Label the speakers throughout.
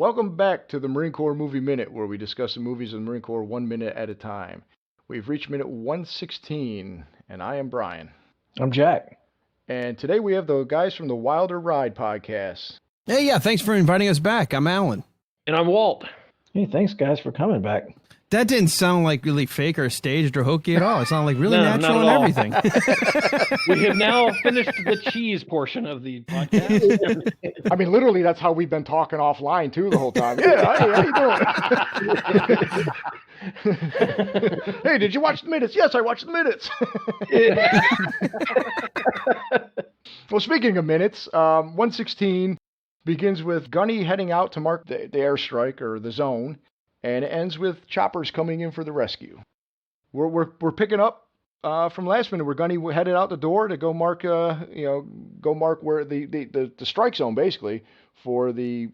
Speaker 1: Welcome back to the Marine Corps Movie Minute, where we discuss the movies of the Marine Corps 1 minute at a time. We've reached minute 116, and I am Brian.
Speaker 2: I'm Jack.
Speaker 1: And today we have the guys from the Wilder Ride podcast.
Speaker 3: Hey, yeah, thanks for inviting us back. I'm Alan.
Speaker 4: And I'm Walt.
Speaker 2: Hey, thanks, guys, for coming back.
Speaker 3: That didn't sound like really fake or staged or hokey at all. It sounded like really natural and everything.
Speaker 4: We have now finished the cheese portion of the podcast.
Speaker 1: I mean, literally, that's how we've been talking offline, too, the whole time. Yeah, hey, how you doing? Hey, did you watch the minutes? Yes, I watched the minutes. Well, speaking of minutes, 116 begins with Gunny heading out to mark the airstrike, or the zone, and it ends with choppers coming in for the rescue. We're picking up from last minute where Gunny headed out the door to go mark where the strike zone, basically, for I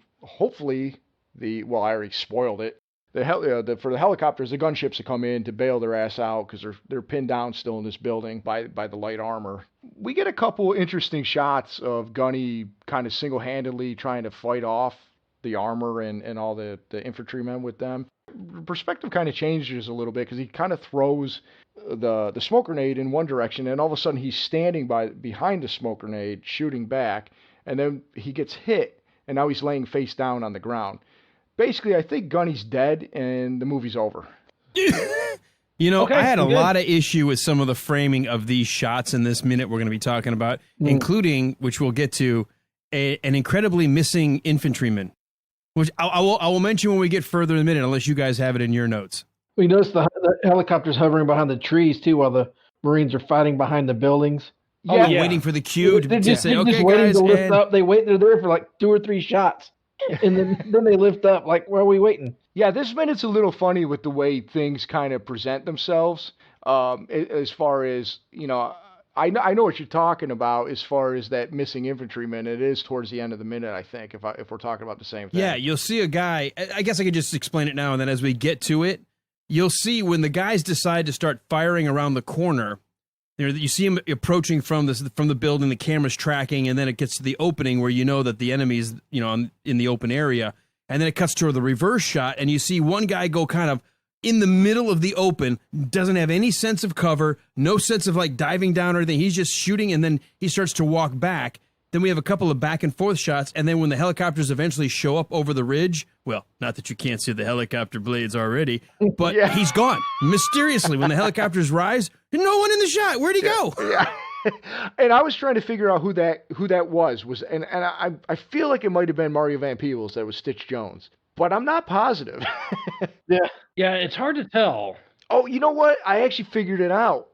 Speaker 1: already spoiled it. For the helicopters, the gunships to come in to bail their ass out because they're pinned down still in this building by the light armor. We get a couple interesting shots of Gunny kind of single-handedly trying to fight off the armor and all the infantrymen with them. Perspective kind of changes a little bit because he kind of throws the smoke grenade in one direction, and all of a sudden he's standing behind the smoke grenade shooting back, and then he gets hit, and now he's laying face down on the ground. Basically, I think Gunny's dead, and the movie's over.
Speaker 3: You know, I had a lot of issue with some of the framing of these shots in this minute we're going to be talking about, including, which we'll get to, an incredibly missing infantryman, which I will mention when we get further in a minute, unless you guys have it in your notes.
Speaker 2: We noticed the helicopters hovering behind the trees, too, while the Marines are fighting behind the buildings.
Speaker 3: Yeah, waiting for the cue to say, okay, guys.
Speaker 2: To lift up. They're there for like 2 or 3 shots. And then they lift up, like, where are we waiting?
Speaker 1: Yeah, this minute's a little funny with the way things kind of present themselves. As far as, I know what you're talking about as far as that missing infantryman. It is towards the end of the minute, I think, if we're talking about the same thing.
Speaker 3: Yeah, you'll see a guy. I guess I could just explain it now, and then as we get to it, you'll see when the guys decide to start firing around the corner. You see him approaching from the building, the camera's tracking, and then it gets to the opening where you know that the enemy's, in the open area. And then it cuts to the reverse shot, and you see one guy go kind of in the middle of the open, doesn't have any sense of cover, no sense of like diving down or anything. He's just shooting, and then he starts to walk back. Then we have a couple of back and forth shots, and then when the helicopters eventually show up over the ridge, well, not that you can't see the helicopter blades already, but He's gone. Mysteriously, when the helicopters rise, no one in the shot. Where'd he go?
Speaker 1: Yeah. And I was trying to figure out who that was, and I feel like it might have been Mario Van Peebles that was Stitch Jones, but I'm not positive.
Speaker 4: Yeah, it's hard to tell.
Speaker 1: Oh, you know what? I actually figured it out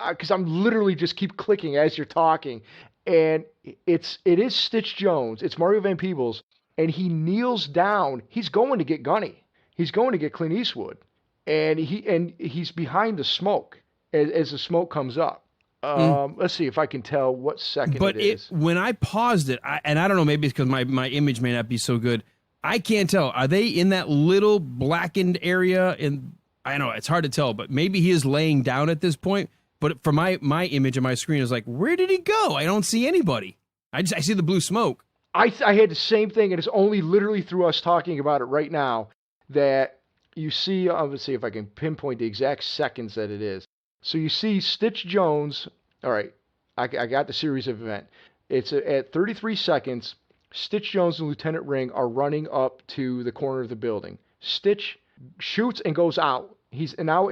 Speaker 1: because I'm literally just keep clicking as you're talking. And it is Stitch Jones. It's Mario Van Peebles, and he kneels down. He's going to get Gunny. He's going to get Clint Eastwood, and he's behind the smoke as the smoke comes up. Let's see if I can tell what second it is.
Speaker 3: But when I paused it, and I don't know, maybe it's because my image may not be so good. I can't tell. Are they in that little blackened area? And I know it's hard to tell, but maybe he is laying down at this point. But for my image on my screen is like, where did he go? I don't see anybody. I see the blue smoke.
Speaker 1: I had the same thing, and it's only literally through us talking about it right now that you see. Let's see if I can pinpoint the exact seconds that it is. So you see Stitch Jones. All right, I got the series of event. It's at 33 seconds. Stitch Jones and Lieutenant Ring are running up to the corner of the building. Stitch shoots and goes out. Now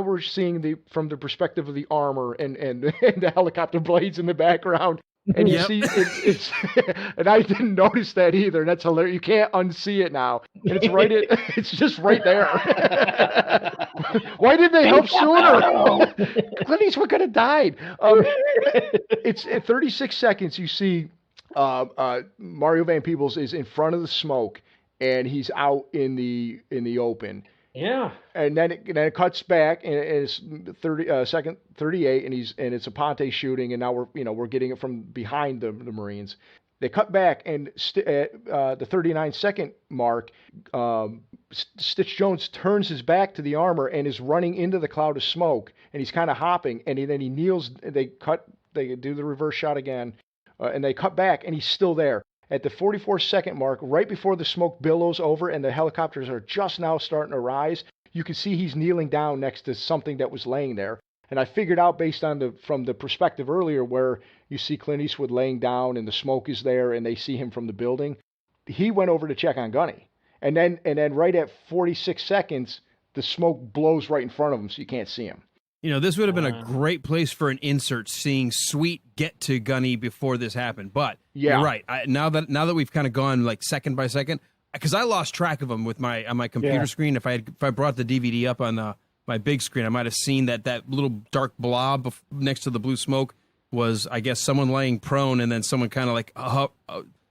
Speaker 1: we're seeing from the perspective of the armor and the helicopter blades in the background. And you see it's and I didn't notice that either. And that's hilarious. You can't unsee it now. And it's just right there. Why didn't they help sooner? Clint Eastwood could have died. It's at 36 seconds. You see Mario Van Peebles is in front of the smoke, and he's out in the open.
Speaker 4: Yeah.
Speaker 1: And then it cuts back, and it's 38, and it's a Ponte shooting, and now we're getting it from behind the Marines. They cut back, and at the 39-second mark, Stitch Jones turns his back to the armor and is running into the cloud of smoke, and he's kind of hopping, and then he kneels. They do the reverse shot again, and they cut back, and he's still there. at the 44-second mark, right before the smoke billows over and the helicopters are just now starting to rise, you can see he's kneeling down next to something that was laying there. And I figured out based on from the perspective earlier where you see Clint Eastwood laying down and the smoke is there and they see him from the building, he went over to check on Gunny. And then right at 46 seconds, the smoke blows right in front of him so you can't see him.
Speaker 3: You know, this would have been a great place for an insert, seeing Sweet get to Gunny before this happened. But you're right. Now that we've kind of gone like second by second, because I lost track of them with on my computer screen. If I brought the DVD up on my big screen, I might have seen that little dark blob next to the blue smoke was, I guess, someone laying prone, and then someone kind of like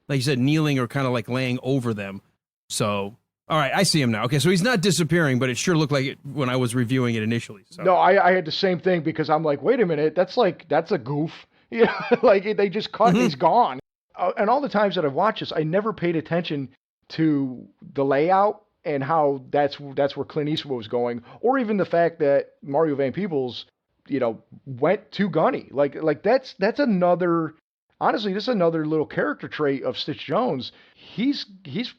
Speaker 3: you said, kneeling or kind of like laying over them. So. All right, I see him now. Okay, so he's not disappearing, but it sure looked like it when I was reviewing it initially. So.
Speaker 1: No, I had the same thing because I'm like, wait a minute, that's a goof. Yeah, like they just cut and he's gone. And all the times that I've watched this, I never paid attention to the layout and how that's where Clint Eastwood was going, or even the fact that Mario Van Peebles, went to Gunny. Like that's another. Honestly, this is another little character trait of Stitch Jones. He's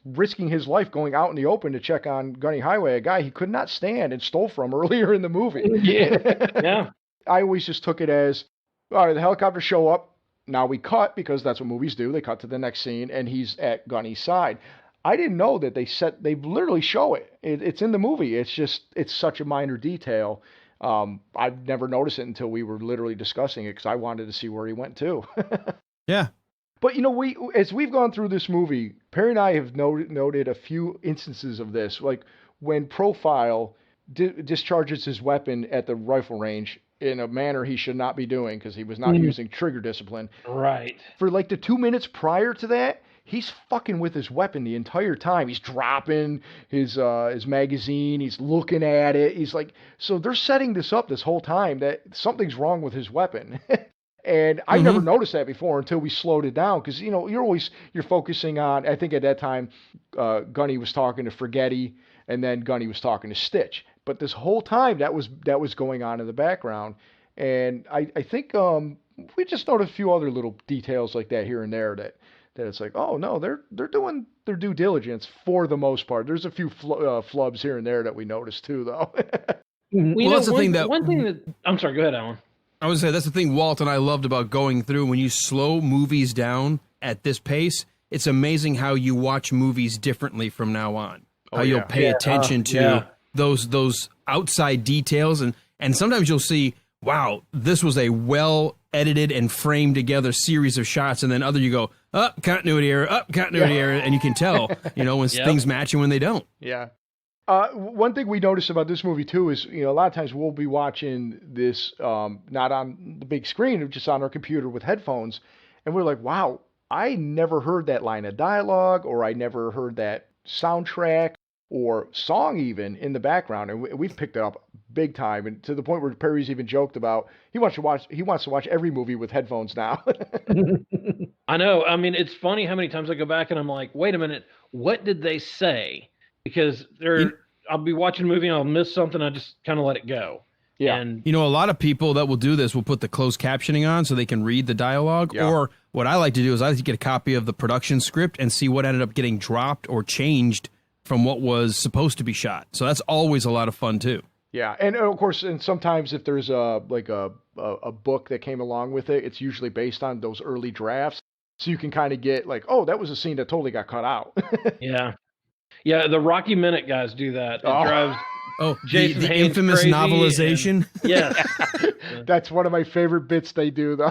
Speaker 1: risking his life going out in the open to check on Gunny Highway, a guy he could not stand and stole from earlier in the movie.
Speaker 4: Yeah.
Speaker 1: I always just took it as, all right, the helicopters show up. Now we cut, because that's what movies do. They cut to the next scene, and he's at Gunny's side. I didn't know that they literally show it. It's in the movie. It's such a minor detail. I've never noticed it until we were literally discussing it because I wanted to see where he went to.
Speaker 3: Yeah.
Speaker 1: But, as we've gone through this movie, Perry and I have noted a few instances of this, like when Profile discharges his weapon at the rifle range in a manner he should not be doing because he was not using trigger discipline.
Speaker 4: Right.
Speaker 1: For like the 2 minutes prior to that, he's fucking with his weapon the entire time. He's dropping his magazine. He's looking at it. He's like, so they're setting this up this whole time that something's wrong with his weapon. And I never noticed that before until we slowed it down. Cause you're focusing on, I think at that time, Gunny was talking to Forgetti and then Gunny was talking to Stitch. But this whole time that was going on in the background. And I think, we just noticed a few other little details like that here and there that it's like, oh no, they're doing their due diligence for the most part. There's a few flubs here and there that we noticed too, though.
Speaker 3: Well, that's the thing that
Speaker 4: I'm sorry. Go ahead, Alan.
Speaker 3: I would say that's the thing Walt and I loved about going through. When you slow movies down at this pace, it's amazing how you watch movies differently from now on. How you'll pay attention to those outside details, and sometimes you'll see, wow, this was a well edited and framed together series of shots, and then you go, continuity error, continuity error, and you can tell, when things match and when they don't.
Speaker 1: Yeah. One thing we noticed about this movie too is, a lot of times we'll be watching this not on the big screen, just on our computer with headphones, and we're like, wow, I never heard that line of dialogue, or I never heard that soundtrack or song even in the background, and we've picked it up big time, and to the point where Perry's even joked about he wants to watch every movie with headphones now.
Speaker 4: I know. I mean, it's funny how many times I go back and I'm like, wait a minute, what did they say? Because I'll be watching a movie and I'll miss something. I just kind of let it go.
Speaker 1: Yeah.
Speaker 4: And
Speaker 3: a lot of people that will do this will put the closed captioning on so they can read the dialogue. Yeah. Or what I like to do is I like to get a copy of the production script and see what ended up getting dropped or changed from what was supposed to be shot. So that's always a lot of fun too.
Speaker 1: Yeah, and of course, and sometimes if there's a book that came along with it, it's usually based on those early drafts. So you can kind of get like, oh, that was a scene that totally got cut out.
Speaker 4: Yeah, the Rocky Minute guys do that. It drives Jason
Speaker 3: the
Speaker 4: Haynes
Speaker 3: infamous
Speaker 4: crazy
Speaker 3: novelization.
Speaker 4: Yes.
Speaker 1: That's one of my favorite bits they do, though.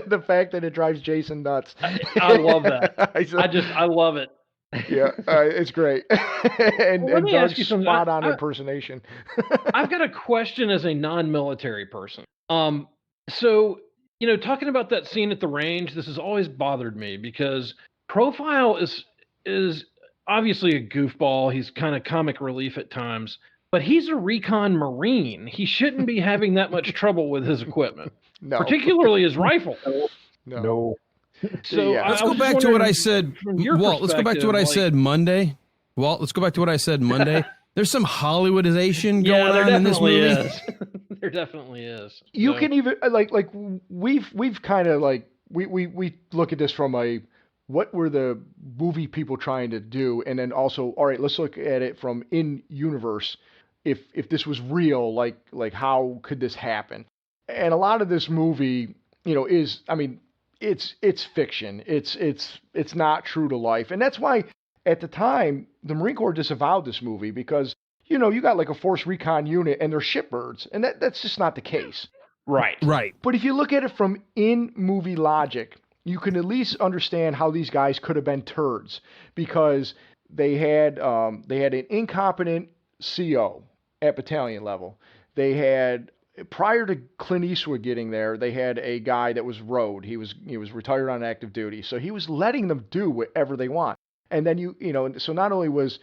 Speaker 1: The fact that it drives Jason nuts.
Speaker 4: I love that. I love it.
Speaker 1: Yeah, it's great. and
Speaker 4: let me ask you something.
Speaker 1: Spot on impersonation.
Speaker 4: I've got a question as a non-military person. So, talking about that scene at the range, this has always bothered me because Profile is obviously a goofball. He's kind of comic relief at times, but he's a Recon Marine. He shouldn't be having that much trouble with his equipment, particularly his rifle.
Speaker 1: No.
Speaker 4: So
Speaker 3: let's go back to what I said, Walt. Let's go back to what I said Monday. Walt, let's go back to what I said Monday. There's some Hollywoodization going on in this movie.
Speaker 4: There definitely is.
Speaker 1: You can even like we've kind of like we look at this from a what were the movie people trying to do, and then also, all right, let's look at it from in universe. If this was real, like how could this happen? And a lot of this movie, is, I mean, it's fiction. It's not true to life, and that's why at the time the Marine Corps disavowed this movie because you got like a force recon unit and they're shitbirds, and that's just not the case.
Speaker 4: Right.
Speaker 3: Right.
Speaker 1: But if you look at it from in-movie logic, you can at least understand how these guys could have been turds because they had an incompetent CO at battalion level. They had, prior to Clint Eastwood getting there, they had a guy that was road. He was retired on active duty, so he was letting them do whatever they want. And then so not only was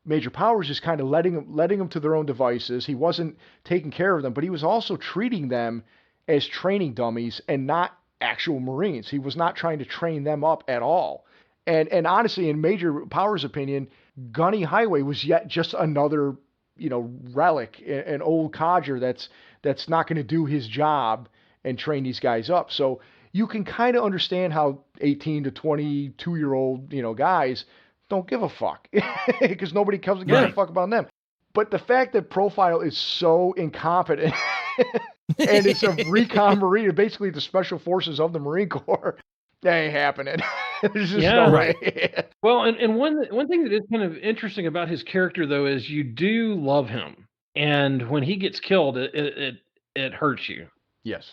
Speaker 1: Major Powers just kind of letting them to their own devices. He wasn't taking care of them, but he was also treating them as training dummies and not actual Marines. He was not trying to train them up at all. And honestly, in Major Powers' opinion, Gunny Highway was yet just another, relic, an old codger that's not going to do his job and train these guys up. So you can kind of understand how 18 to 22-year-old, guys don't give a fuck because nobody comes to give a fuck about them. But the fact that Profile is so incompetent and it's a recon Marine, basically the special forces of the Marine Corps, that ain't happening. There's just no way.
Speaker 4: Well, and one thing that is kind of interesting about his character though is you do love him, and when he gets killed, it hurts you.
Speaker 1: Yes.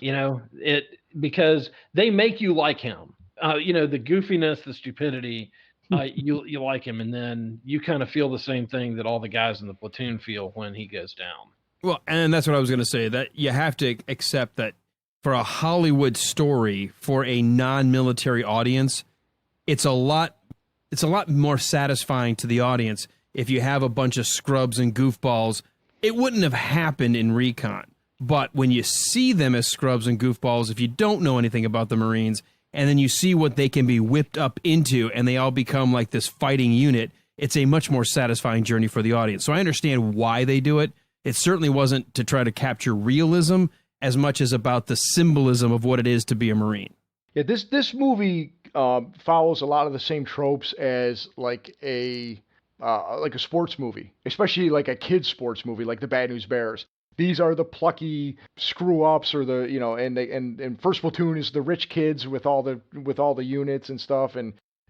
Speaker 4: Because they make you like him. The goofiness, the stupidity. You like him, and then you kind of feel the same thing that all the guys in the platoon feel when he goes down.
Speaker 3: Well, and that's what I was going to say, that you have to accept that for a Hollywood story, for a non-military audience, it's a lot more satisfying to the audience if you have a bunch of scrubs and goofballs. It wouldn't have happened in Recon, but when you see them as scrubs and goofballs, if you don't know anything about the Marines, and then you see what they can be whipped up into, and they all become like this fighting unit, it's a much more satisfying journey for the audience. So I understand why they do it. It certainly wasn't to try to capture realism as much as about the symbolism of what it is to be a Marine.
Speaker 1: Yeah, this movie follows a lot of the same tropes as like a sports movie, especially like a kid's sports movie, like the Bad News Bears. These are the plucky screw ups, or the and First Platoon is the rich kids with all the units and stuff,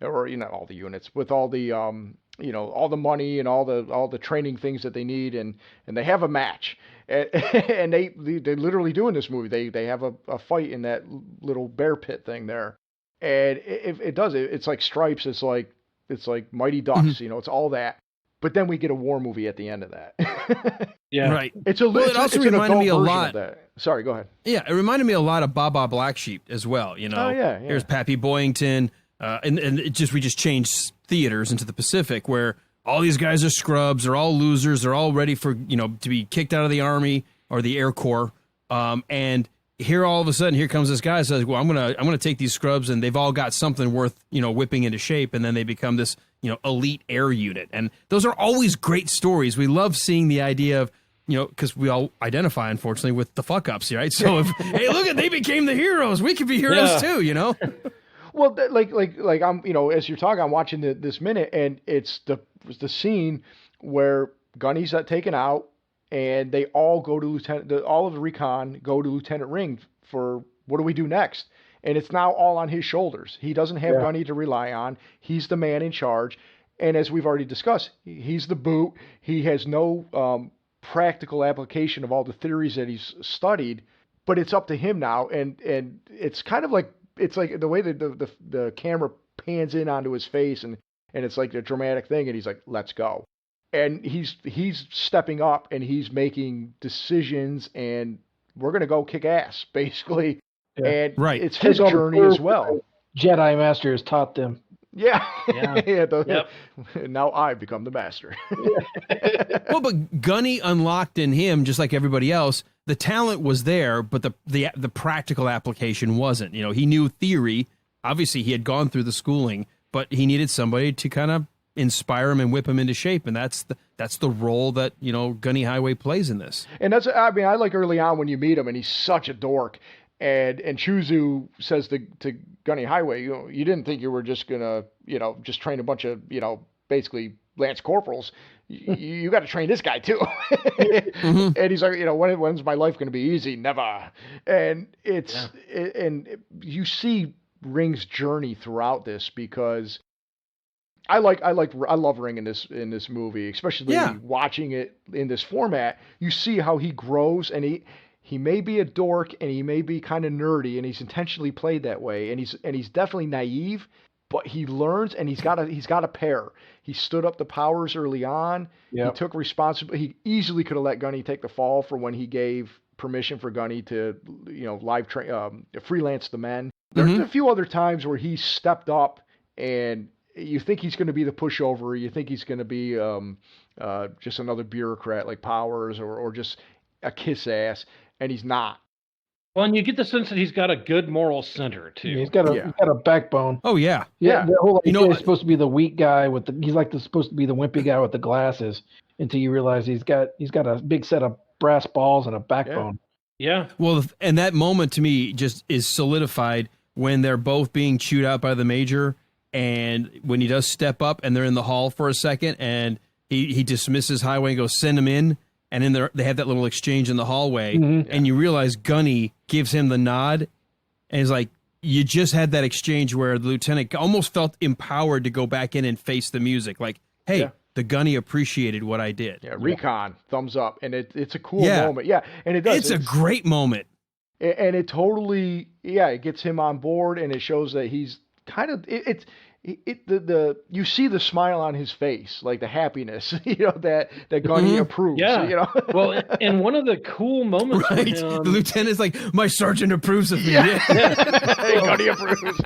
Speaker 1: or all the units with all the all the money and all the training things that they need, and they have a match, and they literally do in this movie. They have a fight in that little bear pit thing there, and it's like Stripes. It's like Mighty Ducks. It's all that. But then we get a war movie at the end of that.
Speaker 4: Yeah,
Speaker 3: right.
Speaker 1: It
Speaker 3: also reminded me a lot.
Speaker 1: Sorry, go ahead.
Speaker 3: Yeah, it reminded me a lot of Baba Black Sheep as well.
Speaker 1: Oh yeah.
Speaker 3: Here's Pappy Boyington, and we just changed theaters into the Pacific, where all these guys are scrubs, they're all losers, they're all ready for to be kicked out of the Army or the Air Corps, and here all of a sudden here comes this guy who says, well, I'm gonna take these scrubs, and they've all got something worth whipping into shape, and then they become this elite air unit. And those are always great stories. We love seeing the idea of because we all identify, unfortunately, with the fuck ups, right? So if hey, look, they became the heroes, we could be heroes too,
Speaker 1: Well, like I'm, as you're talking, I'm watching this minute, and it's the scene where Gunny's taken out, and they all go to all of the recon go to Lieutenant Ring for what do we do next? And it's now all on his shoulders. He doesn't have Gunny to rely on. He's the man in charge. And as we've already discussed, he's the boot. He has no practical application of all the theories that he's studied, but it's up to him now. And it's kind of like, it's like the way that the camera pans in onto his face, and it's like a dramatic thing. And he's like, let's go. And he's stepping up, and he's making decisions, and we're going to go kick ass, basically. Yeah. And it's his journey as well.
Speaker 2: Jedi Master has taught them.
Speaker 1: Yeah. Now I become the master.
Speaker 3: Well, but Gunny unlocked in him, just like everybody else, the talent was there, but the practical application wasn't. He knew theory. Obviously, he had gone through the schooling, but he needed somebody to kind of inspire him and whip him into shape, and that's the role that Gunny Highway plays in this.
Speaker 1: And I like early on when you meet him, and he's such a dork. And Chuzu says to Gunny Highway, you didn't think you were just gonna, just train a bunch of, basically Lance Corporals. You got to train this guy too.
Speaker 3: Mm-hmm.
Speaker 1: And he's like, when's my life gonna be easy? Never. And you see Ring's journey throughout this, because I love Ring in this movie, especially watching it in this format. You see how he grows, and he may be a dork, and he may be kind of nerdy, and he's intentionally played that way, and he's definitely naive, but he learns, and he's got a pair. He stood up to powers early on.
Speaker 2: Yep.
Speaker 1: He took responsibility. He easily could have let Gunny take the fall for when he gave permission for Gunny to freelance the men. There's a few other times where he stepped up, and you think he's going to be the pushover. You think he's going to be just another bureaucrat like Powers, or just a kiss ass, and he's not.
Speaker 4: Well, and you get the sense that he's got a good moral center too.
Speaker 2: He's got a backbone.
Speaker 3: Oh yeah.
Speaker 2: Yeah. The whole idea is supposed to be the weak guy he's supposed to be the wimpy guy with the glasses, until you realize he's got a big set of brass balls and a backbone.
Speaker 4: Yeah.
Speaker 3: Well, and that moment to me just is solidified when they're both being chewed out by the Major, and when he does step up and they're in the hall for a second, and he dismisses Highway and goes, send him in. And in there, they have that little exchange in the hallway, and you realize Gunny gives him the nod, and he's like, you just had that exchange where the lieutenant almost felt empowered to go back in and face the music. Like, hey, the Gunny appreciated what I did.
Speaker 1: Yeah, Recon, thumbs up. And it's a cool moment. Yeah, and it does.
Speaker 3: It's a great moment.
Speaker 1: And it totally, it gets him on board, and it shows that he's kind of, you see the smile on his face, like the happiness, that Gunny approves.
Speaker 4: Yeah. Well, and one of the cool moments for him,
Speaker 3: the lieutenant's like, my sergeant approves of me.
Speaker 1: Gunny approves.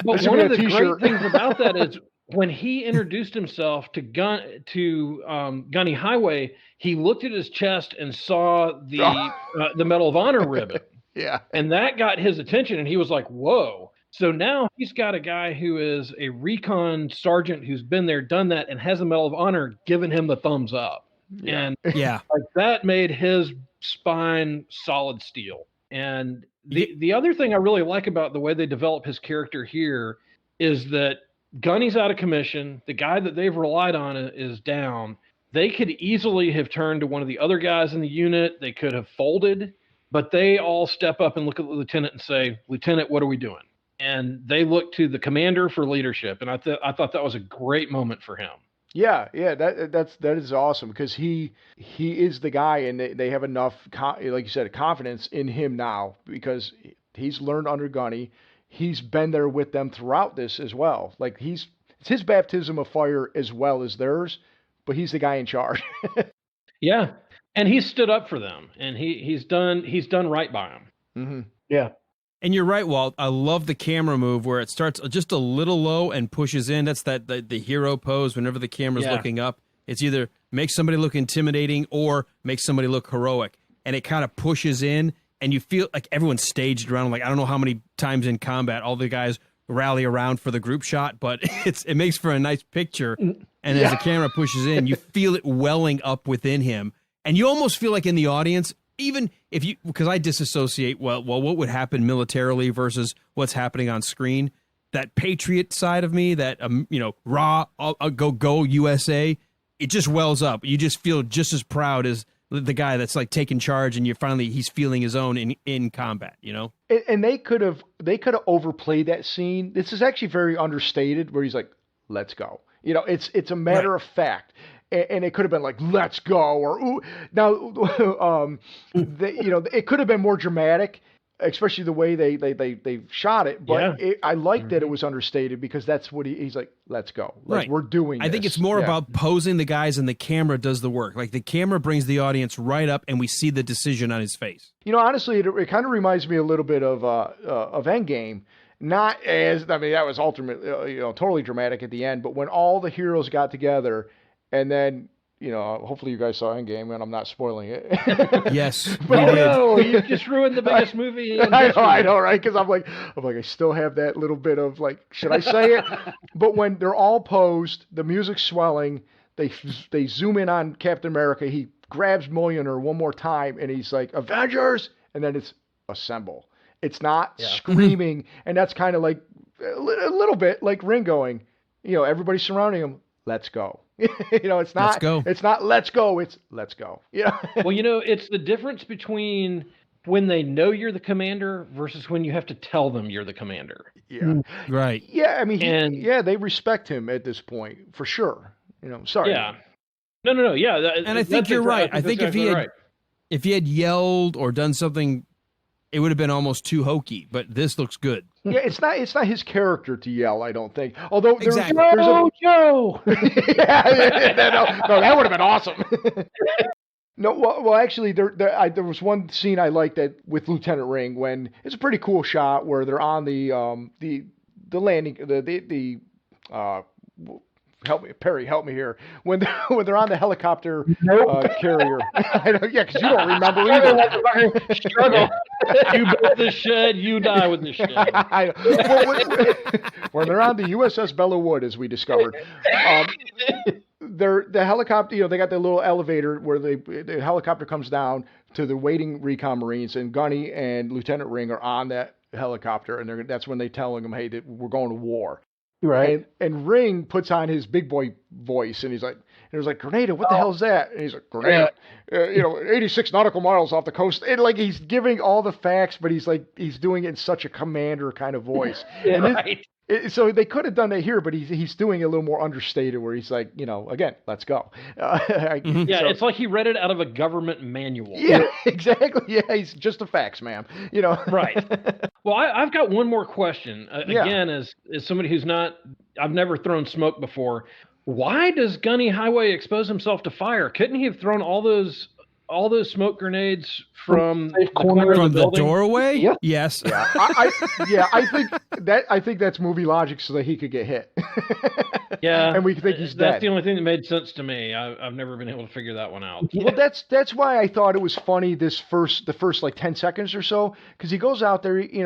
Speaker 4: But one of the great things about that is when he introduced himself to Gunny Highway, he looked at his chest and saw the Medal of Honor ribbon.
Speaker 1: Yeah.
Speaker 4: And that got his attention, and he was like, whoa. So now he's got a guy who is a recon sergeant who's been there, done that, and has a Medal of Honor giving him the thumbs up.
Speaker 1: Yeah.
Speaker 4: And like that made his spine solid steel. And the other thing I really like about the way they develop his character here is that Gunny's out of commission. The guy that they've relied on is down. They could easily have turned to one of the other guys in the unit. They could have folded, but they all step up and look at the lieutenant and say, Lieutenant, what are we doing? And they look to the commander for leadership. And I thought that was a great moment for him.
Speaker 1: Yeah, that is awesome, because he is the guy, and they have enough, like you said, confidence in him now, because he's learned under Gunny. He's been there with them throughout this as well. Like it's his baptism of fire as well as theirs, but he's the guy in charge.
Speaker 4: Yeah, and he's stood up for them, and he's done right by them.
Speaker 1: Mm-hmm.
Speaker 2: Yeah.
Speaker 3: And you're right, Walt. I love the camera move where it starts just a little low and pushes in. That's the hero pose whenever the camera's looking up. It's either make somebody look intimidating or make somebody look heroic. And it kind of pushes in, and you feel like everyone's staged around. Like, I don't know how many times in combat all the guys rally around for the group shot, but it makes for a nice picture. And as the camera pushes in, you feel it welling up within him. And you almost feel like in the audience, even if because I disassociate, well, what would happen militarily versus what's happening on screen, that patriot side of me, that, raw, I'll go USA, it just wells up. You just feel just as proud as the guy that's like taking charge, and he's feeling his own in combat,
Speaker 1: And they could have overplayed that scene. This is actually very understated, where he's like, let's go. It's a matter of fact. And it could have been like, let's go, or ooh. Now, it could have been more dramatic, especially the way they shot it. But I like that it was understated, because that's what he's like, let's go. Like, we're doing this.
Speaker 3: I think it's more about posing the guys, and the camera does the work. Like, the camera brings the audience right up, and we see the decision on his face. Honestly,
Speaker 1: it kind of reminds me a little bit of Endgame. Not as, that was ultimately, totally dramatic at the end, but when all the heroes got together. And then, hopefully you guys saw Endgame, and I'm not spoiling it.
Speaker 3: Yes.
Speaker 4: But no, you just ruined the biggest movie.
Speaker 1: I know, right? Because I'm like, I still have that little bit of like, should I say it? But when they're all posed, the music's swelling, they zoom in on Captain America. He grabs Mjolnir one more time, and he's like, Avengers, and then it's assemble. It's not
Speaker 4: Yeah.
Speaker 1: screaming, and that's kind of like a little bit like Ring going, everybody's surrounding him. Let's go. It's not.
Speaker 3: Let's go.
Speaker 1: It's not. Let's go. It's let's go.
Speaker 4: Well, it's the difference between when they know you're the commander versus when you have to tell them you're the commander.
Speaker 1: Yeah.
Speaker 3: Right.
Speaker 1: Yeah. I mean,
Speaker 4: And-
Speaker 1: they respect him at this point for sure. Sorry.
Speaker 4: Yeah. No. Yeah.
Speaker 3: And I think you're right. I think if he had yelled or done something, it would have been almost too hokey. But this looks good.
Speaker 1: Yeah, it's not his character to yell, I don't think. Although there's a
Speaker 2: Joe.
Speaker 1: no, that would have been awesome. No, well, actually, there was one scene I liked that with Lieutenant Ring when it's a pretty cool shot where they're on the landing help me, Perry, help me here. When they're on the helicopter carrier. Yeah, because you don't remember either.
Speaker 4: Struggle. You build the shed, you die with the shed.
Speaker 1: When they're on the USS Belleau Wood, as we discovered, the helicopter. They got the little elevator where the helicopter comes down to the waiting Recon Marines, and Gunny and Lieutenant Ring are on that helicopter, and that's when they telling them, "Hey, we're going to war."
Speaker 2: Right.
Speaker 1: And Ring puts on his big boy voice, and he's like, Grenada, what the hell is that? And he's like, Grenada, 86 nautical miles off the coast. And like, he's giving all the facts, but he's doing it in such a commander kind of voice.
Speaker 4: Right.
Speaker 1: So they could have done that here, but he's doing it a little more understated, where he's like, again, let's go.
Speaker 4: It's like he read it out of a government manual.
Speaker 1: Yeah, exactly. Yeah, he's just the facts, ma'am.
Speaker 4: Right. Well, I've got one more question. Again, as somebody I've never thrown smoke before. Why does Gunny Highway expose himself to fire? Couldn't he have thrown all those smoke grenades from the corner
Speaker 3: From
Speaker 4: of the
Speaker 3: the
Speaker 4: building?
Speaker 3: doorway?
Speaker 2: Yeah.
Speaker 3: Yes.
Speaker 1: Yeah, I think that's movie logic so that he could get hit.
Speaker 4: Yeah,
Speaker 1: and we think he's dead.
Speaker 4: That's the only thing that made sense to me. I've never been able to figure that one out.
Speaker 1: Well, that's why I thought it was funny the first like 10 seconds or so, because he goes out there, he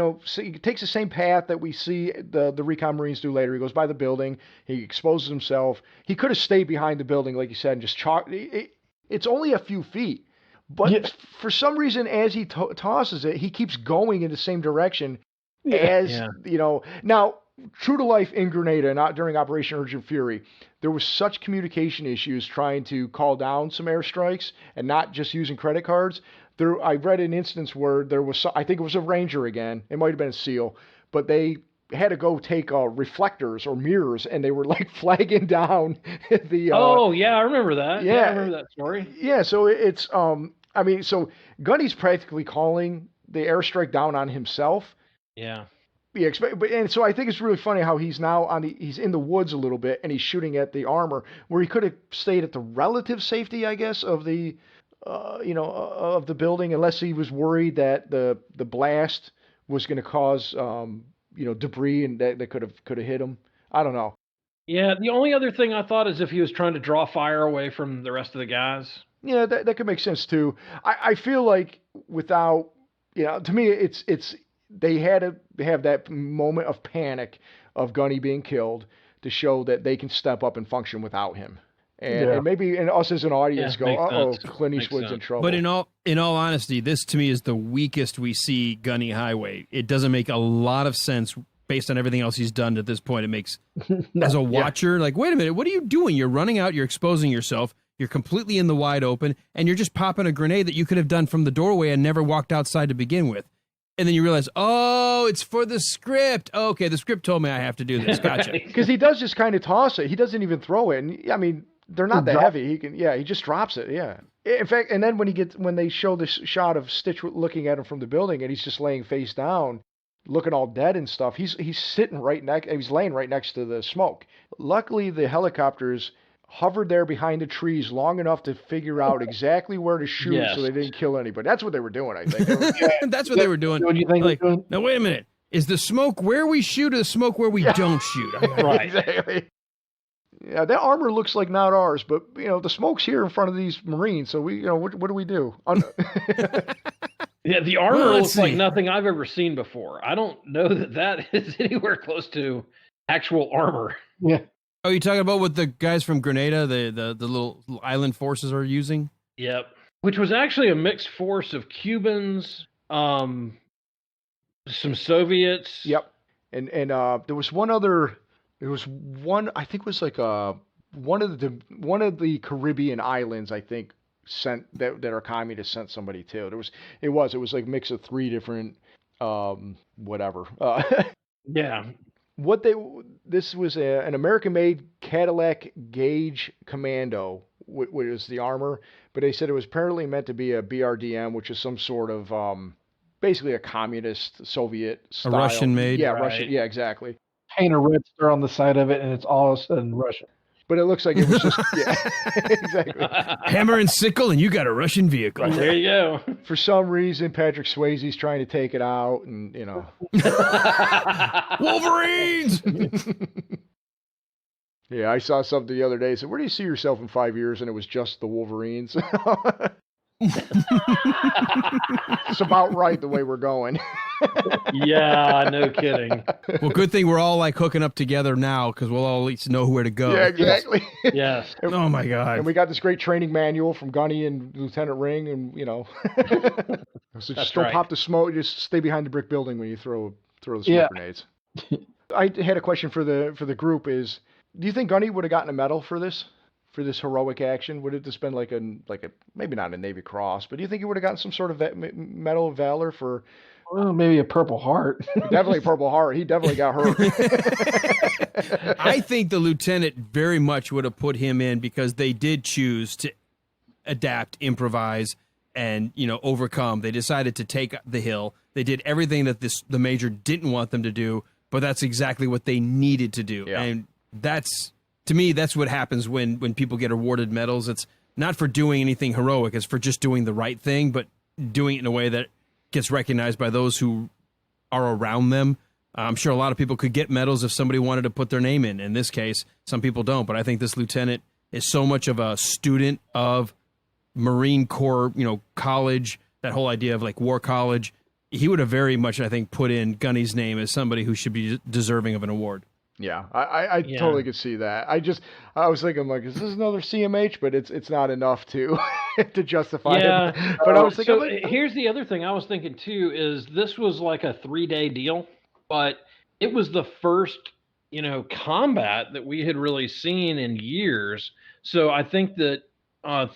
Speaker 1: takes the same path that we see the Recon Marines do later. He goes by the building, he exposes himself. He could have stayed behind the building, like you said, and just it's only a few feet. But for some reason, as he tosses it, he keeps going in the same direction Now, true to life in Grenada, not during Operation Urgent Fury, there was such communication issues trying to call down some airstrikes and not just using credit cards. I read an instance where there was, I think it was a Ranger again, it might have been a SEAL, but they had to go take reflectors or mirrors, and they were like flagging down the.
Speaker 4: I remember that.
Speaker 1: Yeah,
Speaker 4: I remember that story.
Speaker 1: Yeah, so it's so Gunny's practically calling the airstrike down on himself.
Speaker 4: Yeah.
Speaker 1: Yeah, and so I think it's really funny how he's now he's in the woods a little bit, and he's shooting at the armor where he could have stayed at the relative safety, I guess, of the, of the building, unless he was worried that the blast was going to cause debris and that could have hit him. I don't know.
Speaker 4: Yeah, the only other thing I thought is if he was trying to draw fire away from the rest of the guys.
Speaker 1: Yeah, that could make sense too. I feel like without, to me, it's they had to have that moment of panic of Gunny being killed to show that they can step up and function without him. And maybe us as an audience go, uh-oh, Clint Eastwood's in trouble.
Speaker 3: But in all honesty, this to me is the weakest we see Gunny Highway. It doesn't make a lot of sense based on everything else he's done at this point. It makes, as a watcher, like, wait a minute, what are you doing? You're running out, you're exposing yourself, you're completely in the wide open, and you're just popping a grenade that you could have done from the doorway and never walked outside to begin with. And then you realize, oh, it's for the script. Okay, the script told me I have to do this. Gotcha.
Speaker 1: Because he does just kind of toss it. He doesn't even throw it. And I mean, they're not that heavy. He just drops it. Yeah. In fact, and then when they show this shot of Stitch looking at him from the building, and he's just laying face down, looking all dead and stuff. He's sitting he's laying right next to the smoke. Luckily, the helicopters hovered there behind the trees long enough to figure out exactly where to shoot so they didn't kill anybody. That's what they were doing, I think.
Speaker 3: That's what they were doing.
Speaker 2: What do you think?
Speaker 3: Like, now, wait a minute. Is the smoke where we shoot or the smoke where we don't shoot?
Speaker 4: Right.
Speaker 1: Exactly. Yeah, that armor looks like not ours, but, the smoke's here in front of these Marines, so we, what do we do?
Speaker 4: Yeah, the armor looks like nothing I've ever seen before. I don't know that is anywhere close to actual armor.
Speaker 2: Yeah.
Speaker 3: Oh, you talking about what the guys from Grenada, the little island forces are using?
Speaker 4: Yep. Which was actually a mixed force of Cubans, some Soviets.
Speaker 1: Yep. And there was one other. There was one. I think it was like one of the Caribbean islands. I think sent that are communists sent somebody to. It was like a mix of three different whatever.
Speaker 4: Yeah.
Speaker 1: This was an American-made Cadillac Gauge Commando, which is the armor, but they said it was apparently meant to be a BRDM, which is some sort of basically a communist Soviet style.
Speaker 3: A Russian made.
Speaker 1: Yeah,
Speaker 4: Right.
Speaker 1: Russian. Yeah, exactly.
Speaker 2: Paint a red star on the side of it, and it's all of a sudden Russian.
Speaker 1: But it looks like it was just yeah, exactly.
Speaker 3: Hammer and sickle, and you got a Russian vehicle.
Speaker 4: There you go.
Speaker 1: For some reason, Patrick Swayze's trying to take it out, and
Speaker 3: Wolverines.
Speaker 1: Yeah, I saw something the other day. Said, "Where do you see yourself in 5 years?" And it was just the Wolverines. It's about right the way we're going.
Speaker 4: Yeah, no kidding.
Speaker 3: Well, good thing we're all like hooking up together now because we'll all at least know where to go.
Speaker 1: Yeah, exactly.
Speaker 4: Yes.
Speaker 3: Oh my God.
Speaker 1: And we got this great training manual from Gunny and Lieutenant Ring, and so just don't pop the smoke. Just stay behind the brick building when you throw the smoke grenades. I had a question for the group. Is do you think Gunny would have gotten a medal for this heroic action? Would it have been like a maybe not a Navy Cross, but do you think he would have gotten some sort of Medal of Valor for?
Speaker 2: Well, maybe a Purple Heart.
Speaker 1: Definitely a Purple Heart. He definitely got hurt.
Speaker 3: I think the lieutenant very much would have put him in because they did choose to adapt, improvise, and overcome. They decided to take the hill. They did everything that the major didn't want them to do, but that's exactly what they needed to do.
Speaker 1: Yeah.
Speaker 3: And to me, that's what happens when people get awarded medals. It's not for doing anything heroic. It's for just doing the right thing, but doing it in a way that gets recognized by those who are around them. I'm sure a lot of people could get medals if somebody wanted to put their name in. In this case, some people don't, but I think this lieutenant is so much of a student of Marine Corps, college, that whole idea of like war college. He would have very much, I think, put in Gunny's name as somebody who should be deserving of an award.
Speaker 1: Yeah, I totally could see that. I was thinking, like, is this another CMH? But it's not enough to to justify it. But I was thinking,
Speaker 4: so here's the other thing I was thinking too is this was like a 3-day deal, but it was the first combat that we had really seen in years. So I think that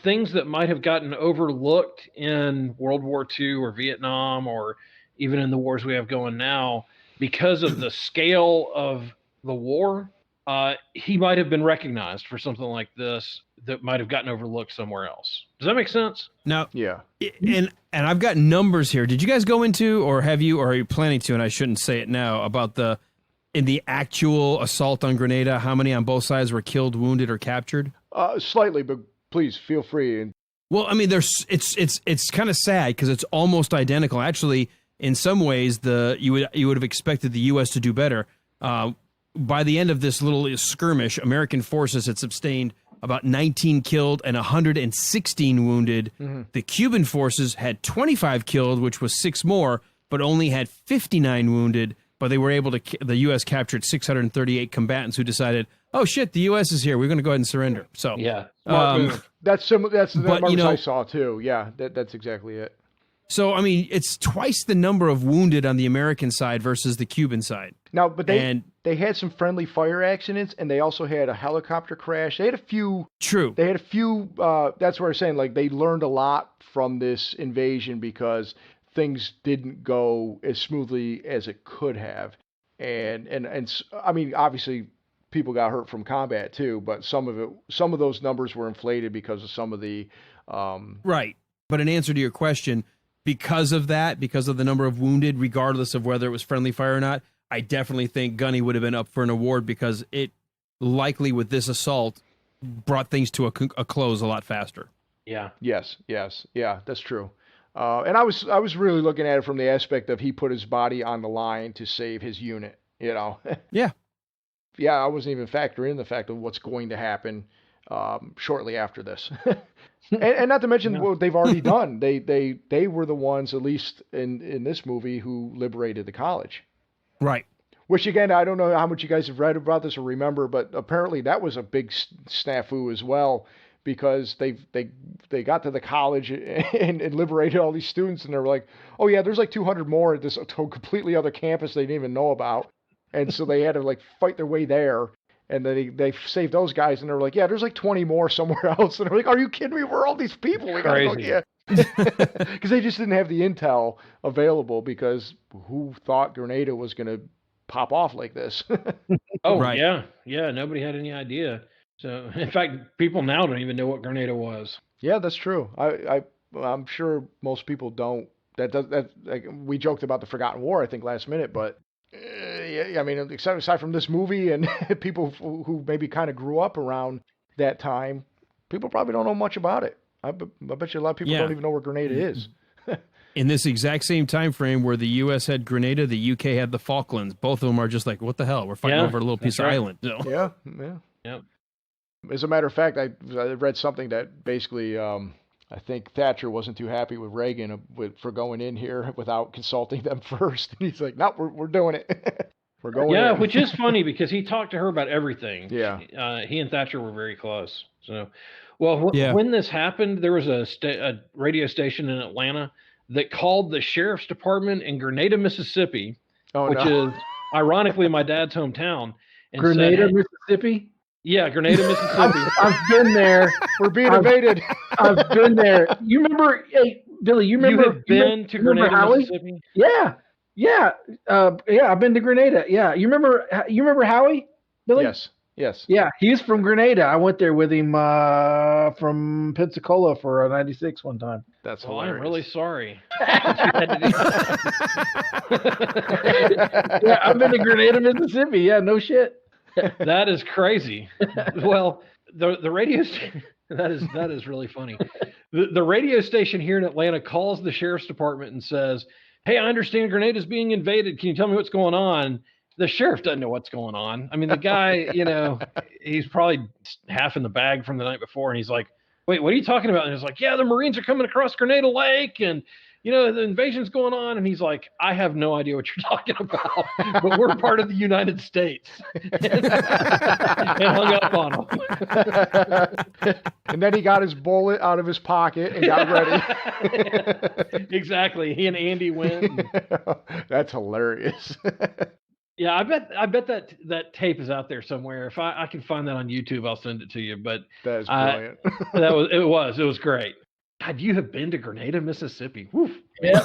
Speaker 4: things that might have gotten overlooked in World War II or Vietnam or even in the wars we have going now, because of the scale of the war, he might have been recognized for something like this that might have gotten overlooked somewhere else. Does that make sense?
Speaker 3: Now,
Speaker 1: yeah.
Speaker 3: And I've got numbers here. Did you guys go into, or are you planning to, and I shouldn't say it now, about in the actual assault on Grenada, how many on both sides were killed, wounded, or captured?
Speaker 1: Slightly, but please feel free.
Speaker 3: Well, I mean, it's kind of sad because it's almost identical. Actually, in some ways, you would have expected the U.S. to do better. By the end of this little skirmish, American forces had sustained about 19 killed and 116 wounded. Mm-hmm. The Cuban forces had 25 killed, which was 6 more, but only had 59 wounded. But they were able to. The U.S. captured 638 combatants who decided, "Oh shit, the U.S. is here. We're going to go ahead and surrender." So
Speaker 4: yeah,
Speaker 1: that's similar. That's the numbers I saw too. Yeah, that's exactly it.
Speaker 3: So, I mean, it's twice the number of wounded on the American side versus the Cuban side.
Speaker 1: Now, but they had some friendly fire accidents, and they also had a helicopter crash. They had a few.
Speaker 3: True.
Speaker 1: They had a few. That's what I'm saying. Like, they learned a lot from this invasion because things didn't go as smoothly as it could have. And I mean, obviously, people got hurt from combat too, but some of those numbers were inflated because of some of the.
Speaker 3: Right. But in answer to your question, because of the number of wounded, regardless of whether it was friendly fire or not, I definitely think Gunny would have been up for an award because it likely with this assault brought things to a close a lot faster.
Speaker 4: Yeah.
Speaker 1: Yes. Yeah, that's true. And I was really looking at it from the aspect of he put his body on the line to save his unit, Yeah. Yeah, I wasn't even factoring in the fact of what's going to happen shortly after this. And not to mention what they've already done. They were the ones, at least in this movie, who liberated the college.
Speaker 3: Right.
Speaker 1: Which, again, I don't know how much you guys have read about this or remember, but apparently that was a big snafu as well, because they got to the college and liberated all these students, and they were like, oh yeah, there's like 200 more at this completely other campus they didn't even know about, and so they had to like fight their way there, and then they saved those guys, and they were like, yeah, there's like 20 more somewhere else, and they're like, are you kidding me? Where are all these people? We gotta go, yeah, because they just didn't have the intel available, because who thought Grenada was gonna pop off like this?
Speaker 4: Oh,
Speaker 3: Right.
Speaker 4: yeah. Nobody had any idea. So, in fact, people now don't even know what Grenada was.
Speaker 1: Yeah, that's true. I'm sure most people don't. That like, we joked about the Forgotten War, I think, last minute, but yeah, I mean, aside from this movie and people who maybe kind of grew up around that time, people probably don't know much about it. I bet you a lot of people don't even know where Grenada is.
Speaker 3: In this exact same time frame where the U.S. had Grenada, the UK had the Falklands. Both of them are just like, what the hell? We're fighting over a little piece of island. So.
Speaker 1: Yeah.
Speaker 4: Yep.
Speaker 1: As a matter of fact, I read something that basically, I think Thatcher wasn't too happy with Reagan for going in here without consulting them first. And he's like, no, we're doing it. We're going in.
Speaker 4: Yeah, which is funny because he talked to her about everything.
Speaker 1: Yeah.
Speaker 4: He and Thatcher were very close. So, well, when this happened, there was a radio station in Atlanta that called the sheriff's department in Grenada, Mississippi, which is ironically my dad's hometown. And
Speaker 2: Grenada, Mississippi?
Speaker 4: Yeah, Grenada, Mississippi.
Speaker 2: I've been there.
Speaker 1: We're being invaded.
Speaker 2: I've been there. You remember, hey, Billy, you have
Speaker 4: been to Grenada, Mississippi?
Speaker 2: Yeah. I've been to Grenada. Yeah. You remember Howie, Billy?
Speaker 1: Yes.
Speaker 2: Yeah, he's from Grenada. I went there with him from Pensacola for a 96 one time.
Speaker 1: That's hilarious.
Speaker 4: I'm really sorry.
Speaker 2: Yeah, I've been to Grenada, Mississippi. Yeah, no shit.
Speaker 4: That is crazy. Well, the radio station, that is really funny. The radio station here in Atlanta calls the sheriff's department and says, hey, I understand Grenada is being invaded. Can you tell me what's going on? The sheriff doesn't know what's going on. I mean, the guy, he's probably half in the bag from the night before. And he's like, wait, what are you talking about? And he's like, yeah, the Marines are coming across Grenada Lake and, the invasion's going on. And he's like, I have no idea what you're talking about, but we're part of the United States. And hung up on him.
Speaker 1: And then he got his bullet out of his pocket and got ready.
Speaker 4: Exactly. He and Andy went.
Speaker 1: That's hilarious.
Speaker 4: Yeah, I bet that tape is out there somewhere. If I can find that on YouTube, I'll send it to you. But
Speaker 1: that is brilliant.
Speaker 4: It was great. God, you have been to Grenada, Mississippi. Woof.
Speaker 2: Yeah.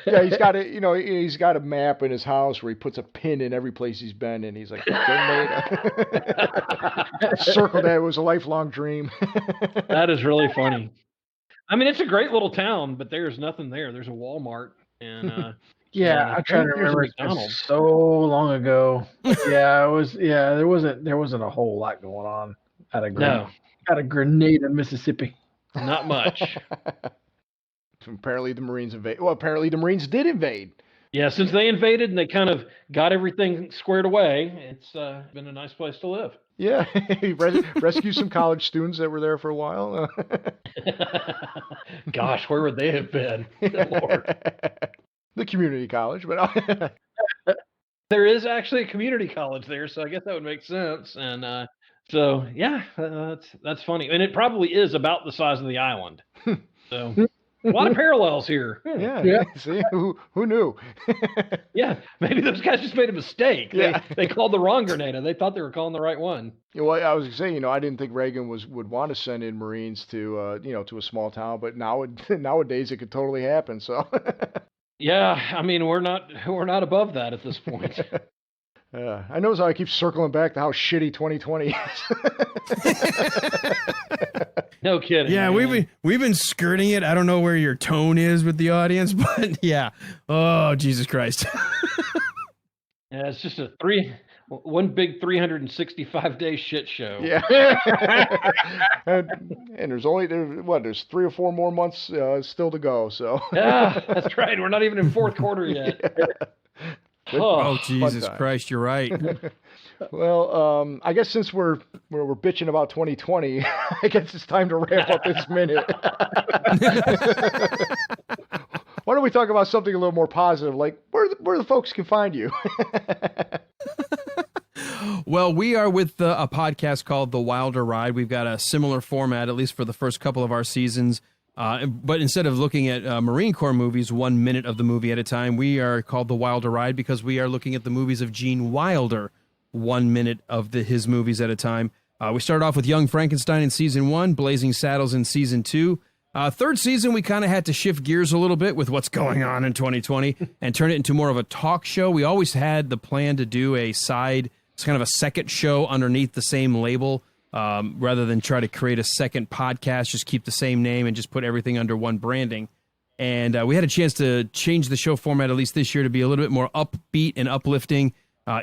Speaker 1: Yeah, he's got he's got a map in his house where he puts a pin in every place he's been in. He's like, Grenada. Circle that. It was a lifelong dream.
Speaker 4: That is really funny. I mean, it's a great little town, but there's nothing there. There's a Walmart and.
Speaker 2: Yeah, I'm trying to remember. So long ago. Yeah, it was. Yeah, there wasn't a whole lot going on out of Grenada, Mississippi.
Speaker 4: Not much.
Speaker 1: Apparently the Marines invade. Well, apparently the Marines did invade.
Speaker 4: Yeah, since they invaded and they kind of got everything squared away, it's been a nice place to live.
Speaker 1: Yeah, he rescued some college students that were there for a while.
Speaker 4: Gosh, where would they have been? Lord.
Speaker 1: The community college, but
Speaker 4: there is actually a community college there, so I guess that would make sense. And so, yeah, that's funny, and it probably is about the size of the island. So, a lot of parallels here.
Speaker 1: Yeah. See, who knew?
Speaker 4: Yeah, maybe those guys just made a mistake.
Speaker 1: Yeah.
Speaker 4: They called the wrong Grenada. They thought they were calling the right one.
Speaker 1: Well, I was saying, I didn't think Reagan would want to send in Marines to to a small town, but nowadays it could totally happen. So.
Speaker 4: Yeah, I mean, we're not above that at this point.
Speaker 1: I know how I keep circling back to how shitty 2020 is.
Speaker 4: No kidding.
Speaker 3: Yeah,
Speaker 4: man.
Speaker 3: we've been skirting it. I don't know where your tone is with the audience, but yeah. Oh, Jesus Christ.
Speaker 1: Yeah,
Speaker 4: it's just one big 365-day shit show.
Speaker 1: Yeah. and there's 3 or 4 more months still to go. So.
Speaker 4: Yeah, that's right. We're not even in fourth quarter yet.
Speaker 1: Yeah.
Speaker 3: Oh, Jesus Christ, you're right.
Speaker 1: Well, I guess since we're bitching about 2020, I guess it's time to wrap up this minute. Why don't we talk about something a little more positive, like where the folks can find you?
Speaker 3: Well, we are with a podcast called The Wilder Ride. We've got a similar format, at least for the first couple of our seasons. But instead of looking at Marine Corps movies 1 minute of the movie at a time, we are called The Wilder Ride because we are looking at the movies of Gene Wilder 1 minute of his movies at a time. We started off with Young Frankenstein in season 1, Blazing Saddles in season 2. Third season, we kind of had to shift gears a little bit with what's going on in 2020 and turn it into more of a talk show. We always had the plan to do it's kind of a second show underneath the same label, rather than try to create a second podcast, just keep the same name and just put everything under one branding. And we had a chance to change the show format, at least this year, to be a little bit more upbeat and uplifting,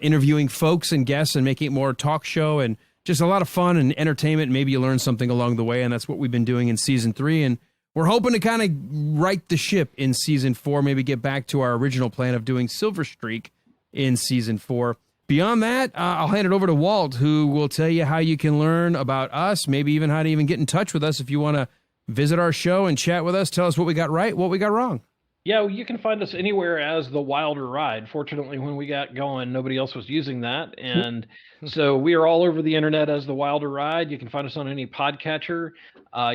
Speaker 3: interviewing folks and guests and making it more talk show and just a lot of fun and entertainment. Maybe you learn something along the way, and that's what we've been doing in season 3. And we're hoping to kind of right the ship in season 4, maybe get back to our original plan of doing Silver Streak in season 4. Beyond that, I'll hand it over to Walt, who will tell you how you can learn about us, maybe even how to even get in touch with us if you want to visit our show and chat with us, tell us what we got right, what we got wrong.
Speaker 4: Yeah, well, you can find us anywhere as The Wilder Ride. Fortunately, when we got going, nobody else was using that. And so we are all over the internet as The Wilder Ride. You can find us on any podcatcher.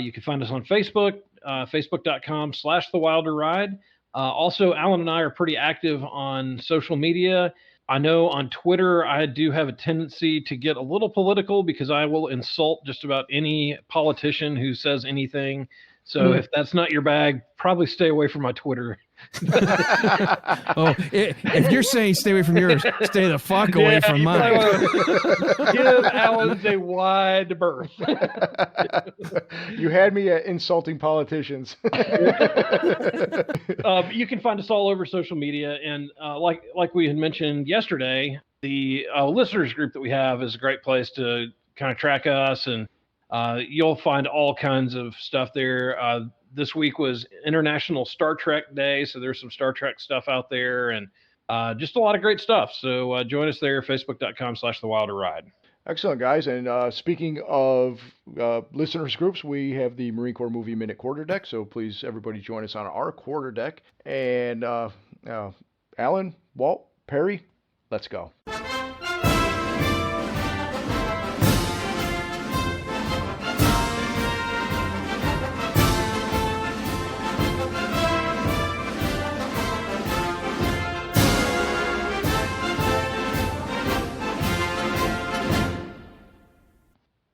Speaker 4: You can find us on Facebook, facebook.com/The Wilder Ride. Also, Alan and I are pretty active on social media. I know on Twitter, I do have a tendency to get a little political because I will insult just about any politician who says anything. So if that's not your bag, probably stay away from my Twitter.
Speaker 3: If you're saying stay away from yours, stay the fuck away from mine.
Speaker 4: Give Alan a wide berth.
Speaker 1: You had me at insulting politicians.
Speaker 4: You can find us all over social media. And like we had mentioned yesterday, the listeners group that we have is a great place to kind of track us, and you'll find all kinds of stuff there. This week was International Star Trek Day, so there's some Star Trek stuff out there, and just a lot of great stuff. So join us there, facebook.com/The Wilder Ride.
Speaker 1: Excellent, guys. And speaking of listeners groups, we have the Marine Corps Movie Minute Quarter Deck, so please, everybody, join us on our quarter deck. And Alan, Walt, Perry, let's go.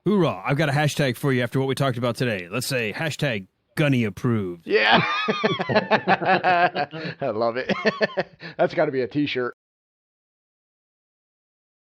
Speaker 3: Hoorah. I've got a hashtag for you after what we talked about today. Let's say hashtag Gunny approved.
Speaker 1: Yeah. I love it. That's got to be a t-shirt.